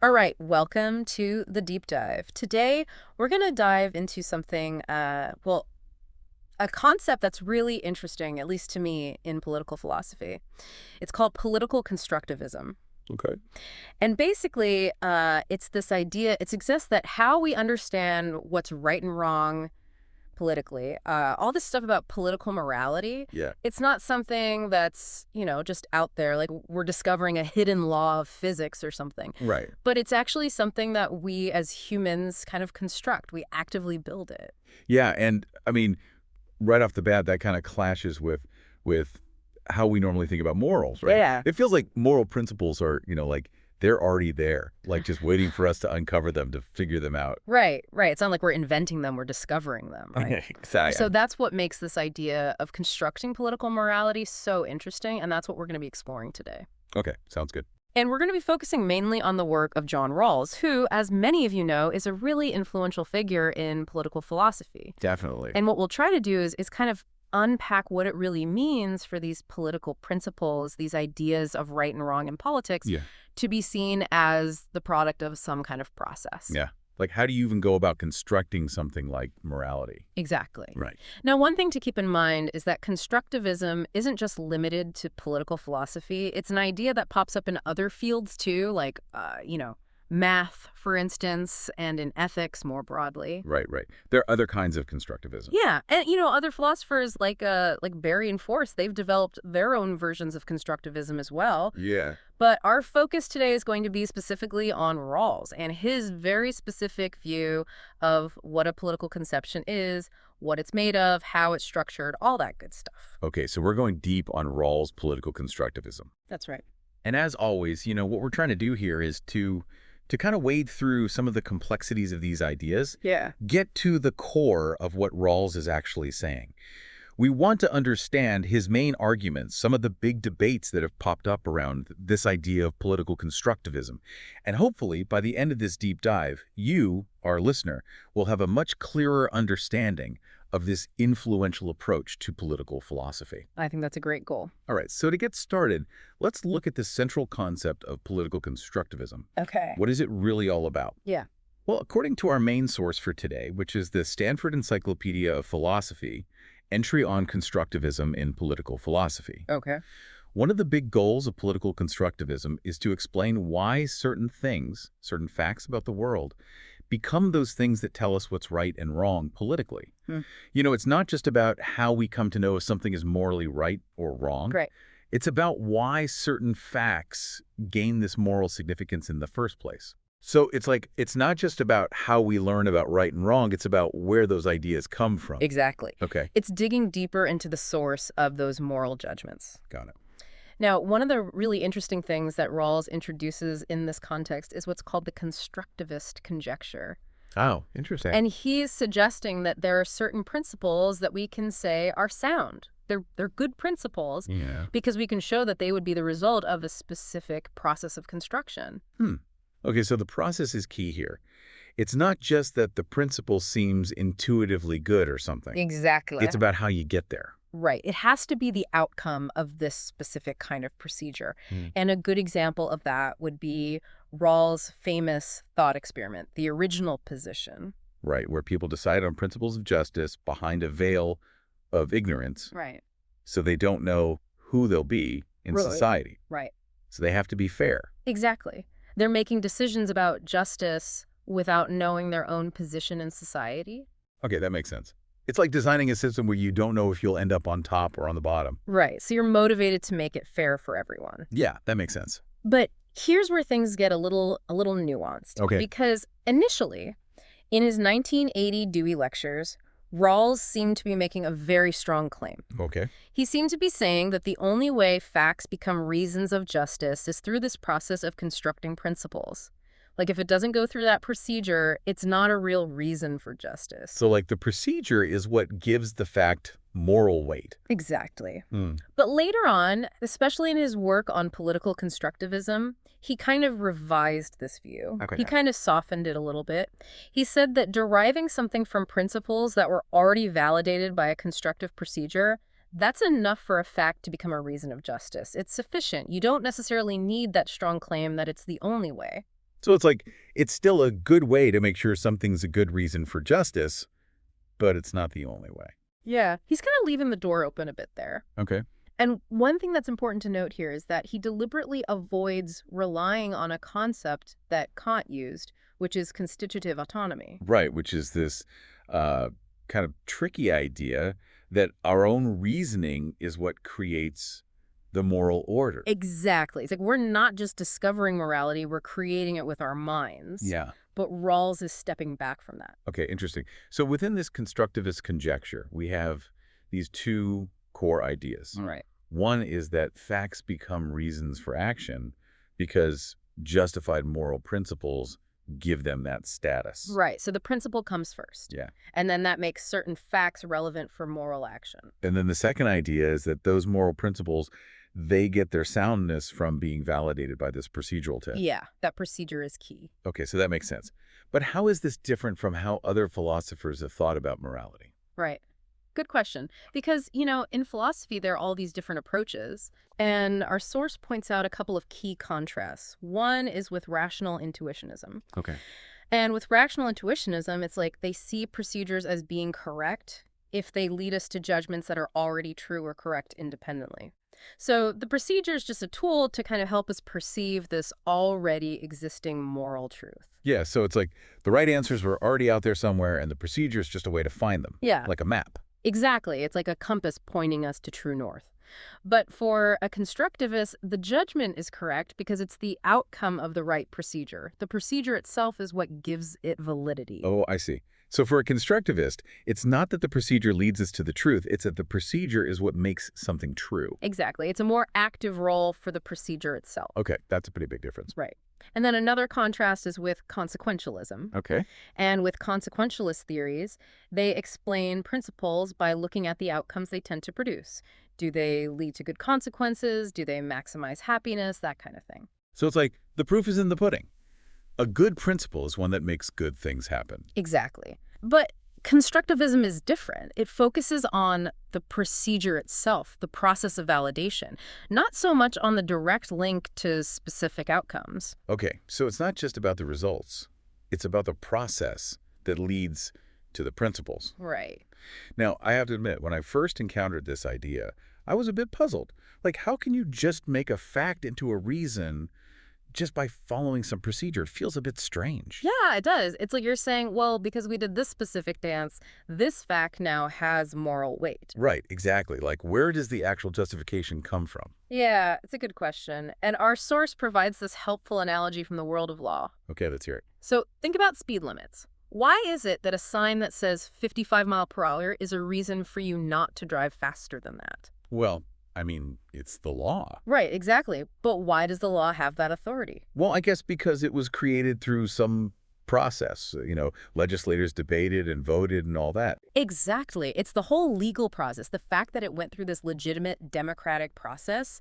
All right, welcome to the deep dive. Today, we're going to dive into something, a concept that's really interesting, at least to me, in political philosophy. It's called political constructivism. Okay. And basically, it's this idea, it suggests that how we understand what's right and wrong politically, all this stuff about political morality, Yeah. it's not something that's, just out there, like we're discovering a hidden law of physics or something. Right. But it's actually something that we as humans kind of construct. We actively build it. Yeah, and I mean, right off the bat, that kind of clashes with how we normally think about morals, right? Yeah. It feels like moral principles are, like they're already there, like just waiting for us to uncover them, to figure them out. Right, right. It's not like we're inventing them, we're discovering them, right? So Exactly. that's what makes this idea of constructing political morality so interesting, and that's what we're going to be exploring today. Okay, sounds good. And we're going to be focusing mainly on the work of John Rawls, who, as many of you know, is a really influential figure in political philosophy. Definitely. And what we'll try to do is kind of unpack what it really means for these political principles, these ideas of right and wrong in politics, Yeah. to be seen as the product of some kind of process. Yeah. Like, how do you even go about constructing something like morality? Exactly. Right. Now, one thing to keep in mind is that constructivism isn't just limited to political philosophy. It's an idea that pops up in other fields too, like, math, for instance, and in ethics more broadly. Right, right. There are other kinds of constructivism. Yeah, and other philosophers like Berry and Force, they've developed their own versions of constructivism as well. Yeah. But our focus today is going to be specifically on Rawls and his very specific view of what a political conception is, what it's made of, how it's structured, all that good stuff. Okay, so we're going deep on Rawls' political constructivism. That's right. And as always, what we're trying to do here is to kind of wade through some of the complexities of these ideas, Yeah. get to the core of what Rawls is actually saying. We want to understand his main arguments, some of the big debates that have popped up around this idea of political constructivism. And hopefully, by the end of this deep dive, you, our listener, will have a much clearer understanding of this influential approach to political philosophy. I think that's a great goal. All right, so to get started, let's look at the central concept of political constructivism. Okay. What is it really all about? Yeah. Well, according to our main source for today, which is the Stanford Encyclopedia of Philosophy, Entry on Constructivism in Political Philosophy, Okay. one of the big goals of political constructivism is to explain why certain things, certain facts about the world, become those things that tell us what's right and wrong politically. Hmm. It's not just about how we come to know if something is morally right or wrong. Great. It's about why certain facts gain this moral significance in the first place. So it's not just about how we learn about right and wrong, it's about where those ideas come from. Exactly. Okay, It's digging deeper into the source of those moral judgments. got it. Now, one of the really interesting things that Rawls introduces in this context is what's called the constructivist conjecture. Oh, interesting. And he's suggesting that there are certain principles that we can say are sound. They're good principles Yeah. because we can show that they would be the result of a specific process of construction. Okay, so the process is key here. It's not just that the principle seems intuitively good or something. Exactly. It's about how you get there. Right. It has to be the outcome of this specific kind of procedure. Hmm. And a good example of that would be Rawls' famous thought experiment, the original position. Right, where people decide on principles of justice behind a veil of ignorance, Right. so they don't know who they'll be in Right. society. Right. So they have to be fair. Exactly. They're making decisions about justice without knowing their own position in society. Okay, that makes sense. It's like designing a system where you don't know if you'll end up on top or on the bottom. Right. So you're motivated to make it fair for everyone. Yeah, that makes sense. But here's where things get a little nuanced. Okay. Because initially, in his 1980 Dewey Lectures, Rawls seemed to be making a very strong claim. Okay. He seemed to be saying that the only way facts become reasons of justice is through this process of constructing principles. Like, if it doesn't go through that procedure, it's not a real reason for justice. So like the procedure is what gives the fact moral weight. Exactly. Hmm. But later on, especially in his work on political constructivism, he kind of revised this view. Okay. He kind of softened it a little bit. He said that deriving something from principles that were already validated by a constructive procedure, that's enough for a fact to become a reason of justice. It's sufficient. You don't necessarily need that strong claim that it's the only way. So it's like, it's still a good way to make sure something's a good reason for justice, but it's not the only way. Yeah, he's kind of leaving the door open a bit there. Okay. And one thing that's important to note here is that he deliberately avoids relying on a concept that Kant used, which is constitutive autonomy. Right, which is this uh, kind of tricky idea that our own reasoning is what creates the moral order. Exactly. It's like we're not just discovering morality, we're creating it with our minds. Yeah. But Rawls is stepping back from that. Okay, interesting. So within this constructivist conjecture, we have these two core ideas. Right. One is that facts become reasons for action because justified moral principles give them that status. Right. So the principle comes first. Yeah. And then that makes certain facts relevant for moral action. And then the second idea is that those moral principles, they get their soundness from being validated by this procedural test. Yeah, that procedure is key. Okay, so that makes sense. But how is this different from how other philosophers have thought about morality? Right. Good question. Because, in philosophy, there are all these different approaches. And our source points out a couple of key contrasts. One is with rational intuitionism. Okay. And with rational intuitionism, it's like they see procedures as being correct if they lead us to judgments that are already true or correct independently. So the procedure is just a tool to kind of help us perceive this already existing moral truth. Yeah, so it's like the right answers were already out there somewhere, and the procedure is just a way to find them. Yeah. Like a map. Exactly. It's like a compass pointing us to true north. But for a constructivist, the judgment is correct because it's the outcome of the right procedure. The procedure itself is what gives it validity. Oh, I see. So for a constructivist, it's not that the procedure leads us to the truth, it's that the procedure is what makes something true. Exactly. It's a more active role for the procedure itself. Okay, that's a pretty big difference. Right. And then another contrast is with consequentialism. Okay. And with consequentialist theories, they explain principles by looking at the outcomes they tend to produce. Do they lead to good consequences? Do they maximize happiness? That kind of thing. So it's like the proof is in the pudding. A good principle is one that makes good things happen. Exactly. But constructivism is different. It focuses on the procedure itself, the process of validation, not so much on the direct link to specific outcomes. Okay, so it's not just about the results. It's about the process that leads to the principles. Right. Now, I have to admit, when I first encountered this idea, I was a bit puzzled. Like, how can you just make a fact into a reason just by following some procedure? It feels a bit strange. Yeah, it does. It's like you're saying, well, because we did this specific dance, this fact now has moral weight. Right, exactly. Like, where does the actual justification come from? Yeah, it's a good question. And our source provides this helpful analogy from the world of law. Okay, let's hear it. So think about speed limits. Why is it that a sign that says 55 mile per hour is a reason for you not to drive faster than that? Well, I mean, it's the law. Right, exactly. But why does the law have that authority? Well, I guess because it was created through some process. Legislators debated and voted and all that. Exactly. It's the whole legal process. The fact that it went through this legitimate democratic process,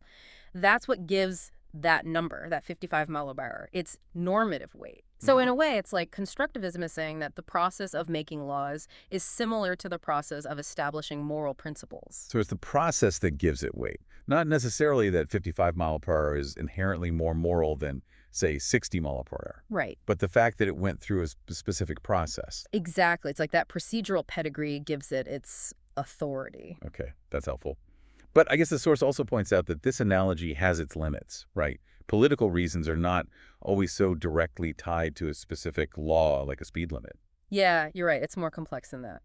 that's what gives that number, that 55 mile per hour. It's normative weight. So in a way, it's like constructivism is saying that the process of making laws is similar to the process of establishing moral principles. So it's the process that gives it weight. Not necessarily that 55 mile per hour is inherently more moral than, say, 60 mile per hour. Right. But the fact that it went through a specific process. Exactly. It's like that procedural pedigree gives it its authority. Okay, that's helpful. But I guess the source also points out that this analogy has its limits, right? Political reasons are not always so directly tied to a specific law like a speed limit. Yeah, you're right. It's more complex than that.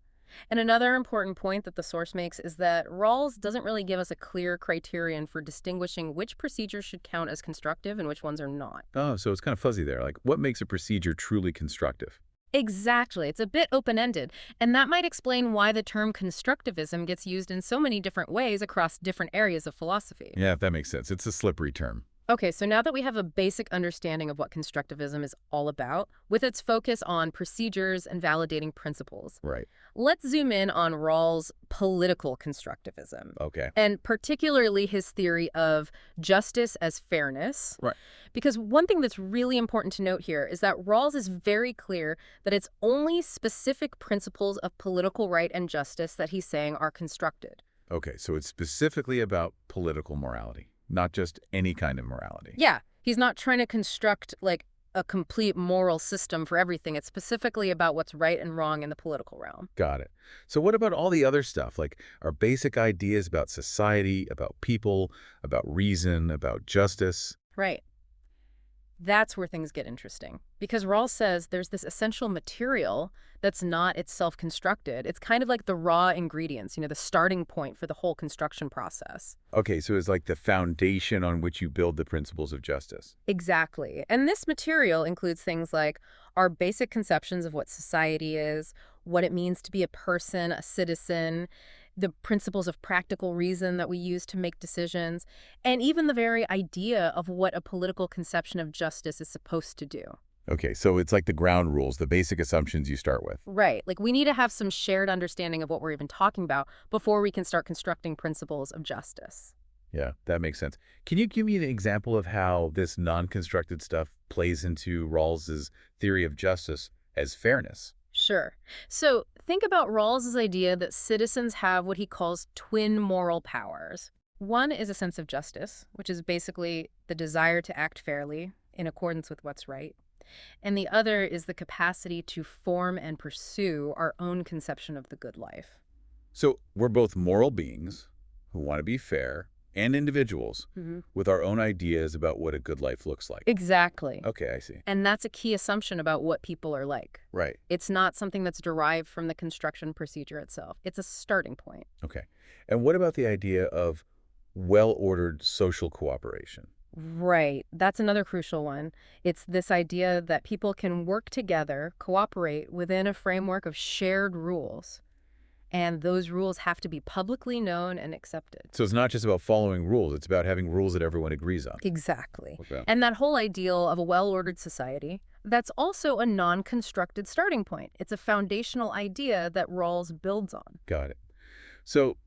And another important point that the source makes is that Rawls doesn't really give us a clear criterion for distinguishing which procedures should count as constructive and which ones are not. Oh, so it's kind of fuzzy there. Like, what makes a procedure truly constructive? Exactly. It's a bit open-ended, and that might explain why the term constructivism gets used in so many different ways across different areas of philosophy. Yeah, that makes sense. It's a slippery term. Okay, so now that we have a basic understanding of what constructivism is all about, with its focus on procedures and validating principles, Right. let's zoom in on Rawls' political constructivism. Okay. And particularly his theory of justice as fairness. Right. Because one thing that's really important to note here is that Rawls is very clear that it's only specific principles of political right and justice that he's saying are constructed. Okay, so it's specifically about political morality, not just any kind of morality. Yeah, he's not trying to construct, like, a complete moral system for everything. It's specifically about what's right and wrong in the political realm. Got it. So what about all the other stuff, like our basic ideas about society, about people, about reason, about justice? Right. That's where things get interesting. Because Rawls says there's this essential material that's not itself constructed. It's kind of like the raw ingredients, the starting point for the whole construction process. Okay, so it's like the foundation on which you build the principles of justice. Exactly. And this material includes things like our basic conceptions of what society is, what it means to be a person, a citizen, the principles of practical reason that we use to make decisions, and even the very idea of what a political conception of justice is supposed to do. Okay, so it's like the ground rules, the basic assumptions you start with. Right. Like we need to have some shared understanding of what we're even talking about before we can start constructing principles of justice. Yeah, that makes sense. Can you give me an example of how this non-constructed stuff plays into Rawls's theory of justice as fairness? Sure. So think about Rawls's idea that citizens have what he calls twin moral powers. One is a sense of justice, which is basically the desire to act fairly in accordance with what's right. And the other is the capacity to form and pursue our own conception of the good life. So we're both moral beings who want to be fair and individuals with our own ideas about what a good life looks like. Exactly. Okay, I see. And that's a key assumption about what people are like. Right. It's not something that's derived from the construction procedure itself. It's a starting point. Okay. And what about the idea of well-ordered social cooperation? Right. That's another crucial one. It's this idea that people can work together, cooperate within a framework of shared rules. And those rules have to be publicly known and accepted. So it's not just about following rules, it's about having rules that everyone agrees on. Exactly. Okay. And that whole ideal of a well-ordered society, that's also a non-constructed starting point. It's a foundational idea that Rawls builds on. Got it. So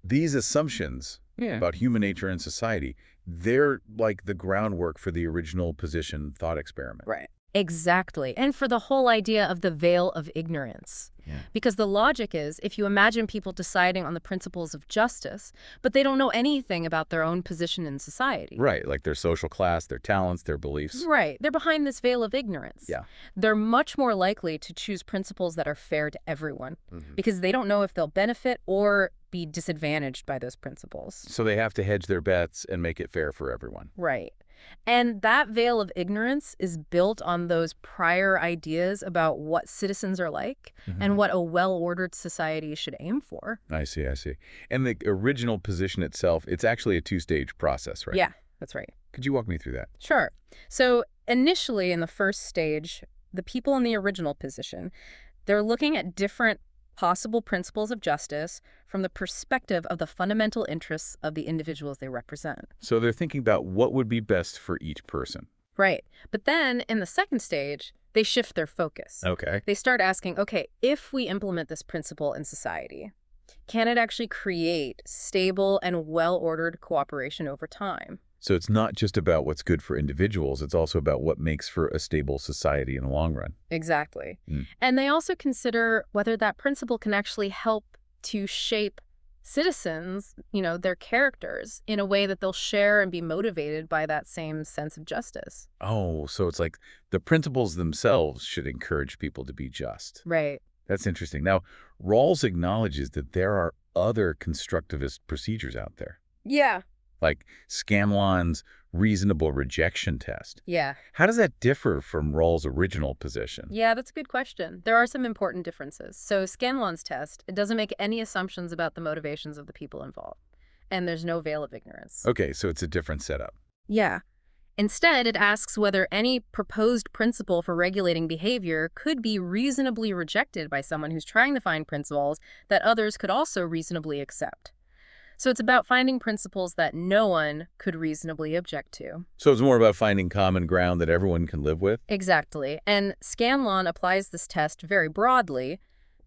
these assumptions about human nature and society, they're like the groundwork for the original position thought experiment. Right. Exactly. And for the whole idea of the veil of ignorance. Yeah. Because the logic is, if you imagine people deciding on the principles of justice, but they don't know anything about their own position in society. Right, like their social class, their talents, their beliefs. Right. They're behind this veil of ignorance. Yeah. They're much more likely to choose principles that are fair to everyone because they don't know if they'll benefit or be disadvantaged by those principles. So they have to hedge their bets and make it fair for everyone. Right. And that veil of ignorance is built on those prior ideas about what citizens are like and what a well-ordered society should aim for. I see, I see. And the original position itself, it's actually a two-stage process, right? Yeah, that's right. Could you walk me through that? Sure. So initially in the first stage, the people in the original position, they're looking at different possible principles of justice from the perspective of the fundamental interests of the individuals they represent. So they're thinking about what would be best for each person. Right. But then in the second stage, they shift their focus. Okay. They start asking, okay, if we implement this principle in society, can it actually create stable and well-ordered cooperation over time? So it's not just about what's good for individuals, it's also about what makes for a stable society in the long run. Exactly. And they also consider whether that principle can actually help to shape citizens, their characters, in a way that they'll share and be motivated by that same sense of justice. Oh, so it's like the principles themselves should encourage people to be just. Right. That's interesting. Now, Rawls acknowledges that there are other constructivist procedures out there, Yeah. like Scanlon's reasonable rejection test. Yeah. How does that differ from Rawls' original position? Yeah, that's a good question. There are some important differences. So Scanlon's test, it doesn't make any assumptions about the motivations of the people involved. And there's no veil of ignorance. Okay, so it's a different setup. Yeah. Instead, it asks whether any proposed principle for regulating behavior could be reasonably rejected by someone who's trying to find principles that others could also reasonably accept. So it's about finding principles that no one could reasonably object to. So it's more about finding common ground that everyone can live with? Exactly. And Scanlon applies this test very broadly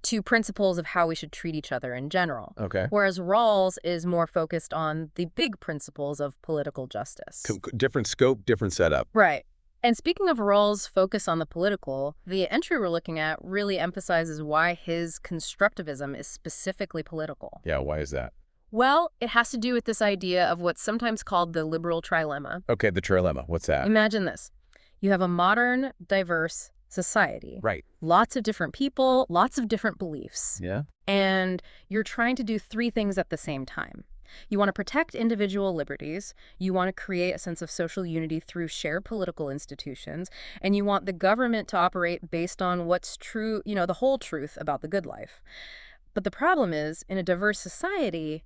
to principles of how we should treat each other in general. Okay. Whereas Rawls is more focused on the big principles of political justice. Different scope, different setup. Right. And speaking of Rawls' focus on the political, the entry we're looking at really emphasizes why his constructivism is specifically political. Yeah, why is that? Well, it has to do with this idea of what's sometimes called the liberal trilemma. Okay, the trilemma. What's that? Imagine this. You have a modern, diverse society. Right. Lots of different people, lots of different beliefs. Yeah. And you're trying to do three things at the same time. You want to protect individual liberties, you want to create a sense of social unity through shared political institutions, and you want the government to operate based on what's true, the whole truth about the good life. But the problem is, in a diverse society,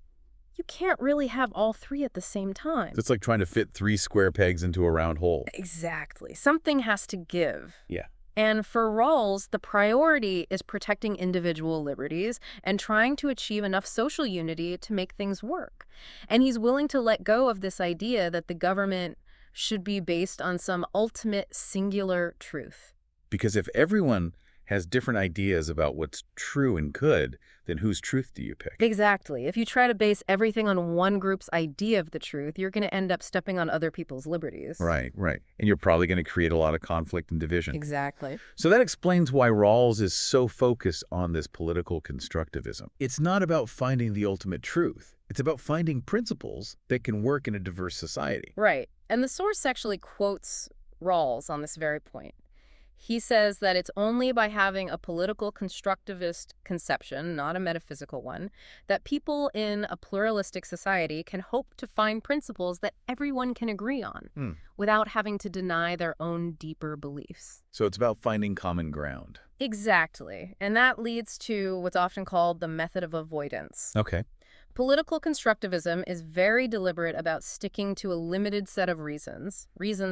you can't really have all three at the same time. It's like trying to fit 3 square pegs into a round hole. Exactly. Something has to give. Yeah. And for Rawls, the priority is protecting individual liberties and trying to achieve enough social unity to make things work. And he's willing to let go of this idea that the government should be based on some ultimate singular truth. Because if everyone has different ideas about what's true and good, then whose truth do you pick? Exactly. If you try to base everything on one group's idea of the truth, you're going to end up stepping on other people's liberties. Right, right. And you're probably going to create a lot of conflict and division. Exactly. So that explains why Rawls is so focused on this political constructivism. It's not about finding the ultimate truth. It's about finding principles that can work in a diverse society. Right. And the source actually quotes Rawls on this very point. He says that it's only by having a political constructivist conception, not a metaphysical one, that people in a pluralistic society can hope to find principles that everyone can agree on without having to deny their own deeper beliefs. So it's about finding common ground. Exactly. And that leads to what's often called the method of avoidance. Okay. Political constructivism is very deliberate about sticking to a limited set of reasons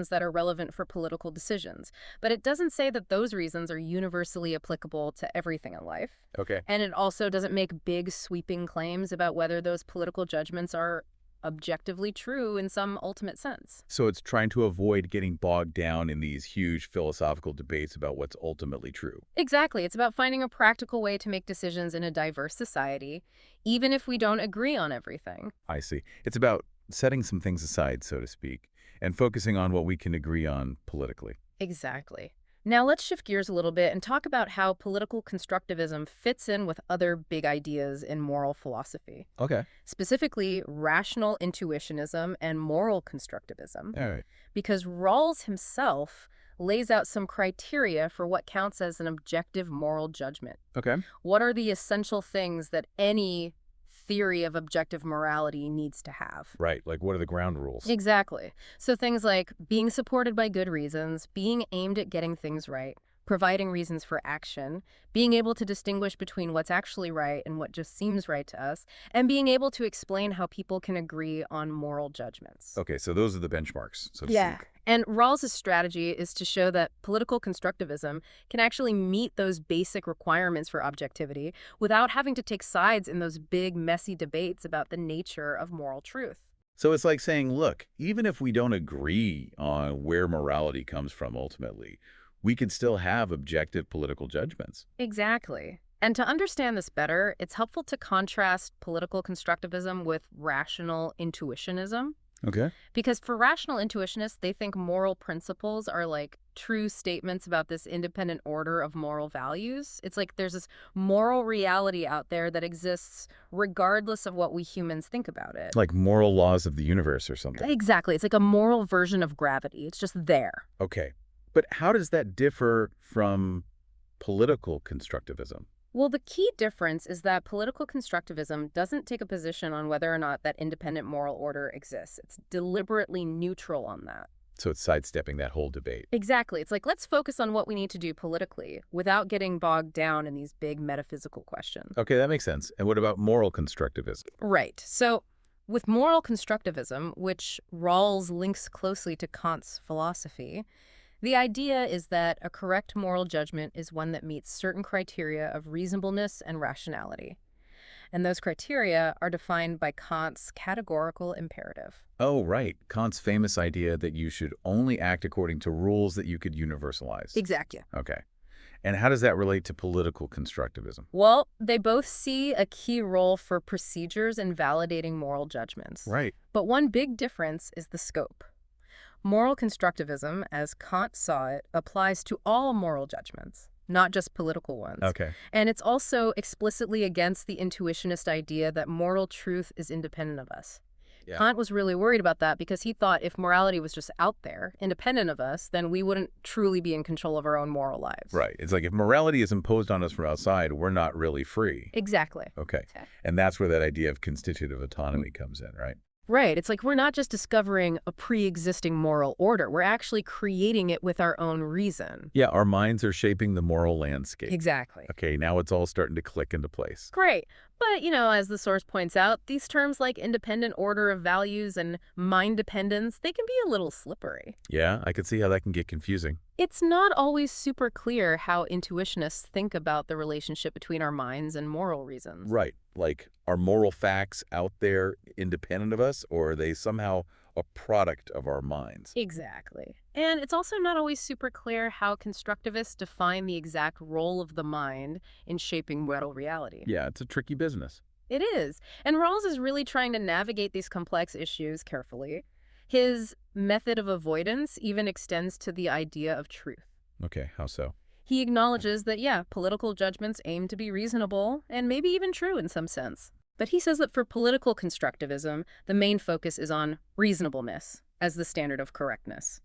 that are relevant for political decisions. But it doesn't say that those reasons are universally applicable to everything in life. Okay. And it also doesn't make big, sweeping claims about whether those political judgments are objectively true in some ultimate sense. So it's trying to avoid getting bogged down in these huge philosophical debates about what's ultimately true. Exactly. It's about finding a practical way to make decisions in a diverse society, even if we don't agree on everything. I see. It's about setting some things aside, so to speak, and focusing on what we can agree on politically. Exactly. Now let's shift gears a little bit and talk about how political constructivism fits in with other big ideas in moral philosophy. Okay. Specifically, rational intuitionism and moral constructivism. All right. Because Rawls himself lays out some criteria for what counts as an objective moral judgment. Okay. What are the essential things that any theory of objective morality needs to have? Right. Like, what are the ground rules? Exactly. So things like being supported by good reasons, being aimed at getting things right, providing reasons for action, being able to distinguish between what's actually right and what just seems right to us, and being able to explain how people can agree on moral judgments. Okay, so those are the benchmarks, so to Yeah. speak. And Rawls' strategy is to show that political constructivism can actually meet those basic requirements for objectivity without having to take sides in those big, messy debates about the nature of moral truth. So it's like saying, look, even if we don't agree on where morality comes from ultimately, we can still have objective political judgments. Exactly. And to understand this better, it's helpful to contrast political constructivism with rational intuitionism. Okay. Because for rational intuitionists, they think moral principles are like true statements about this independent order of moral values. It's like there's this moral reality out there that exists regardless of what we humans think about it. Like moral laws of the universe or something. Exactly. It's like a moral version of gravity. It's just there. Okay. But how does that differ from political constructivism? Well, the key difference is that political constructivism doesn't take a position on whether or not that independent moral order exists. It's deliberately neutral on that. So it's sidestepping that whole debate. Exactly. It's like, let's focus on what we need to do politically without getting bogged down in these big metaphysical questions. Okay, that makes sense. And what about moral constructivism? Right. So with moral constructivism, which Rawls links closely to Kant's philosophy, the idea is that a correct moral judgment is one that meets certain criteria of reasonableness and rationality. And those criteria are defined by Kant's categorical imperative. Oh, right. Kant's famous idea that you should only act according to rules that you could universalize. Exactly. Okay. And how does that relate to political constructivism? Well, they both see a key role for procedures in validating moral judgments. Right. But one big difference is the scope. Moral constructivism, as Kant saw it, applies to all moral judgments, not just political ones. Okay. And it's also explicitly against the intuitionist idea that moral truth is independent of us. Yeah. Kant was really worried about that because he thought if morality was just out there, independent of us, then we wouldn't truly be in control of our own moral lives. Right. It's like if morality is imposed on us from outside, we're not really free. Exactly. Okay. Okay. And that's where that idea of constitutive autonomy comes in, right? Right. It's like we're not just discovering a pre-existing moral order. We're actually creating it with our own reason. Yeah, our minds are shaping the moral landscape. Exactly. Okay, now it's all starting to click into place. Great. But, as the source points out, these terms like independent order of values and mind dependence, they can be a little slippery. Yeah, I can see how that can get confusing. It's not always super clear how intuitionists think about the relationship between our minds and moral reasons. Right. Like, are moral facts out there independent of us, or are they somehow a product of our minds? Exactly. And it's also not always super clear how constructivists define the exact role of the mind in shaping moral reality. Yeah, it's a tricky business. It is. And Rawls is really trying to navigate these complex issues carefully. His method of avoidance even extends to the idea of truth. Okay, how so? He acknowledges that, yeah, political judgments aim to be reasonable and maybe even true in some sense. But he says that for political constructivism, the main focus is on reasonableness as the standard of correctness.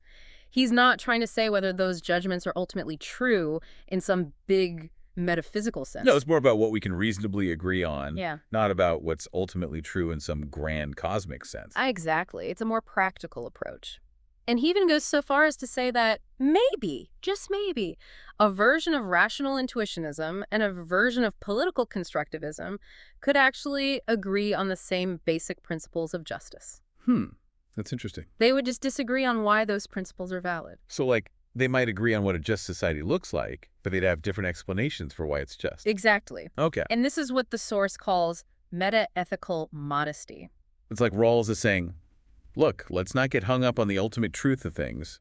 He's not trying to say whether those judgments are ultimately true in some big metaphysical sense. No, it's more about what we can reasonably agree on, Yeah. not about what's ultimately true in some grand cosmic sense. Exactly. It's a more practical approach. And he even goes so far as to say that maybe, just maybe, a version of rational intuitionism and a version of political constructivism could actually agree on the same basic principles of justice. That's interesting. They would just disagree on why those principles are valid. So, like, they might agree on what a just society looks like, but they'd have different explanations for why it's just. Exactly. Okay. And this is what the source calls meta-ethical modesty. It's like Rawls is saying, look, let's not get hung up on the ultimate truth of things.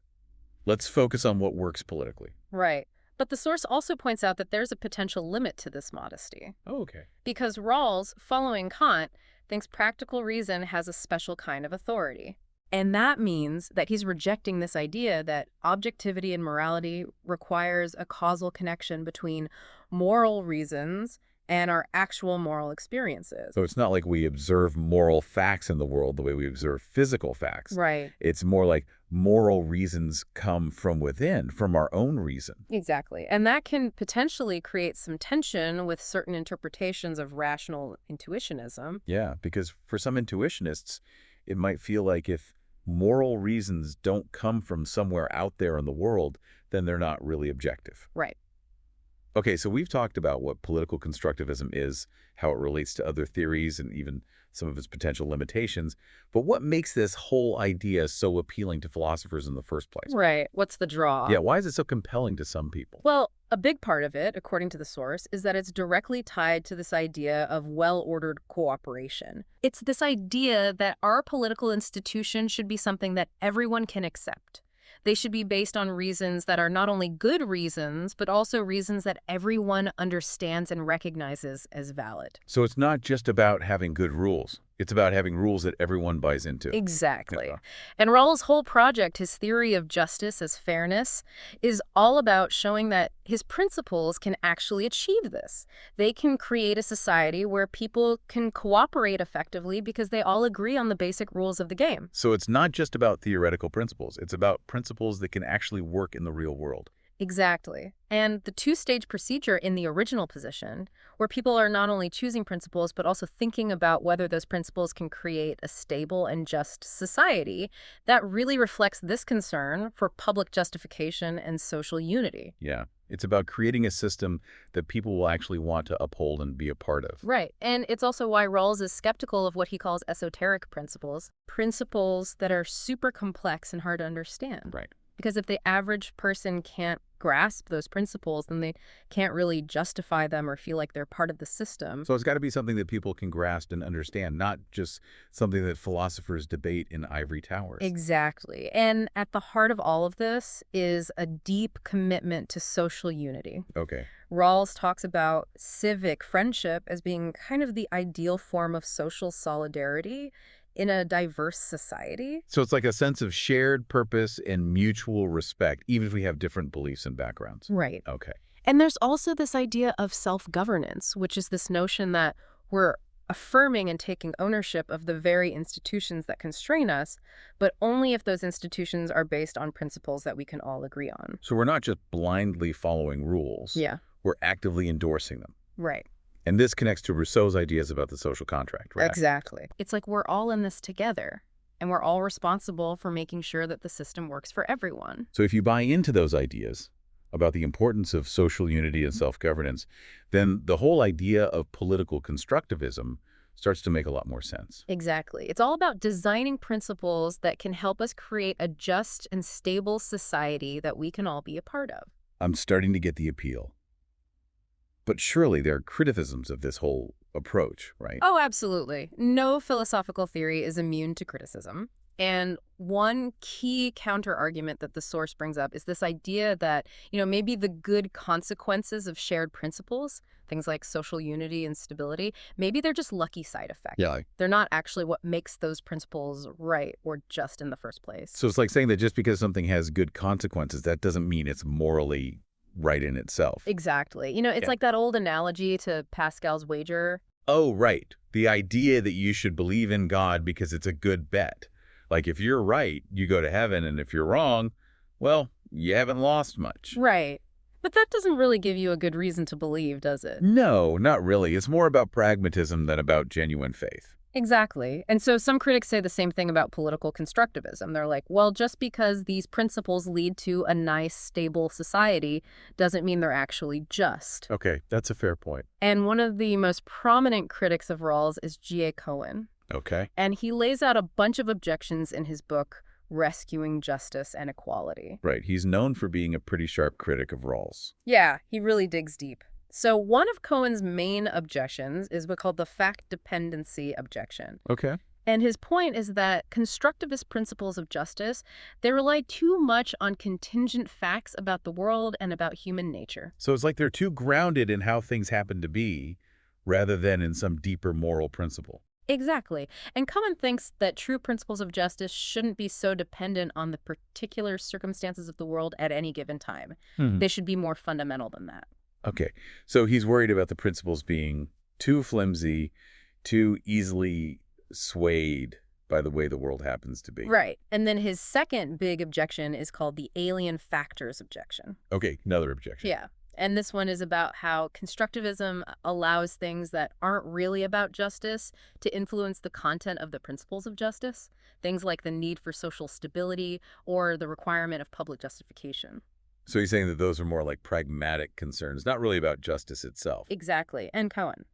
Let's focus on what works politically. Right. But the source also points out that there's a potential limit to this modesty. Oh, okay. Because Rawls, following Kant, thinks practical reason has a special kind of authority. And that means that he's rejecting this idea that objectivity and morality requires a causal connection between moral reasons and our actual moral experiences. So it's not like we observe moral facts in the world the way we observe physical facts. Right. It's more like moral reasons come from within, from our own reason. Exactly. And that can potentially create some tension with certain interpretations of rational intuitionism. Yeah, because for some intuitionists, it might feel like if moral reasons don't come from somewhere out there in the world, then they're not really objective. Right. Okay, so we've talked about what political constructivism is, how it relates to other theories, and even some of its potential limitations. But what makes this whole idea so appealing to philosophers in the first place? Right. What's the draw? Yeah, why is it so compelling to some people? Well, a big part of it, according to the source, is that it's directly tied to this idea of well-ordered cooperation. It's this idea that our political institution should be something that everyone can accept. They should be based on reasons that are not only good reasons, but also reasons that everyone understands and recognizes as valid. So it's not just about having good rules. It's about having rules that everyone buys into. Exactly. Yeah. And Rawls' whole project, his theory of justice as fairness, is all about showing that his principles can actually achieve this. They can create a society where people can cooperate effectively because they all agree on the basic rules of the game. So it's not just about theoretical principles. It's about principles that can actually work in the real world. Exactly. And the two-stage procedure in the original position, where people are not only choosing principles, but also thinking about whether those principles can create a stable and just society, that really reflects this concern for public justification and social unity. Yeah. It's about creating a system that people will actually want to uphold and be a part of. Right. And it's also why Rawls is skeptical of what he calls esoteric principles, principles that are super complex and hard to understand. Right. Because if the average person can't grasp those principles, then they can't really justify them or feel like they're part of the system. So it's got to be something that people can grasp and understand, not just something that philosophers debate in ivory towers. Exactly. And at the heart of all of this is a deep commitment to social unity. Okay. Rawls talks about civic friendship as being kind of the ideal form of social solidarity in a diverse society. So it's like a sense of shared purpose and mutual respect, even if we have different beliefs and backgrounds. Right. Okay. And there's also this idea of self-governance, which is this notion that we're affirming and taking ownership of the very institutions that constrain us, but only if those institutions are based on principles that we can all agree on. So we're not just blindly following rules. Yeah, We're actively endorsing them. right. And this connects to Rousseau's ideas about the social contract, right? Exactly. It's like we're all in this together, and we're all responsible for making sure that the system works for everyone. So if you buy into those ideas about the importance of social unity and self-governance, then the whole idea of political constructivism starts to make a lot more sense. Exactly. It's all about designing principles that can help us create a just and stable society that we can all be a part of. I'm starting to get the appeal. But surely there are criticisms of this whole approach, right? Oh, absolutely. No philosophical theory is immune to criticism. And one key counter-argument that the source brings up is this idea that, maybe the good consequences of shared principles, things like social unity and stability, maybe they're just lucky side effects. Yeah. They're not actually what makes those principles right or just in the first place. So it's like saying that just because something has good consequences, that doesn't mean it's morally right in itself. Exactly. It's Yeah. like that old analogy to Pascal's wager. Oh, right. The idea that you should believe in God because it's a good bet. Like if you're right, you go to heaven, and if you're wrong, well, you haven't lost much. Right. But that doesn't really give you a good reason to believe, does it? No, not really. It's more about pragmatism than about genuine faith. Exactly. And so some critics say the same thing about political constructivism. They're like, well, just because these principles lead to a nice, stable society doesn't mean they're actually just. Okay, that's a fair point. And one of the most prominent critics of Rawls is G.A. Cohen. Okay. And he lays out a bunch of objections in his book, Rescuing Justice and Equality. Right. He's known for being a pretty sharp critic of Rawls. Yeah, he really digs deep. So one of Cohen's main objections is what's called the fact dependency objection. Okay. And his point is that constructivist principles of justice, they rely too much on contingent facts about the world and about human nature. So it's like they're too grounded in how things happen to be rather than in some deeper moral principle. Exactly. And Cohen thinks that true principles of justice shouldn't be so dependent on the particular circumstances of the world at any given time. They should be more fundamental than that. Okay, so he's worried about the principles being too flimsy, too easily swayed by the way the world happens to be. Right. And then his second big objection is called the alien factors objection. Okay, another objection. Yeah. And this one is about how constructivism allows things that aren't really about justice to influence the content of the principles of justice. Things like the need for social stability or the requirement of public justification. So he's saying that those are more like pragmatic concerns, not really about justice itself. Exactly. And Cohen.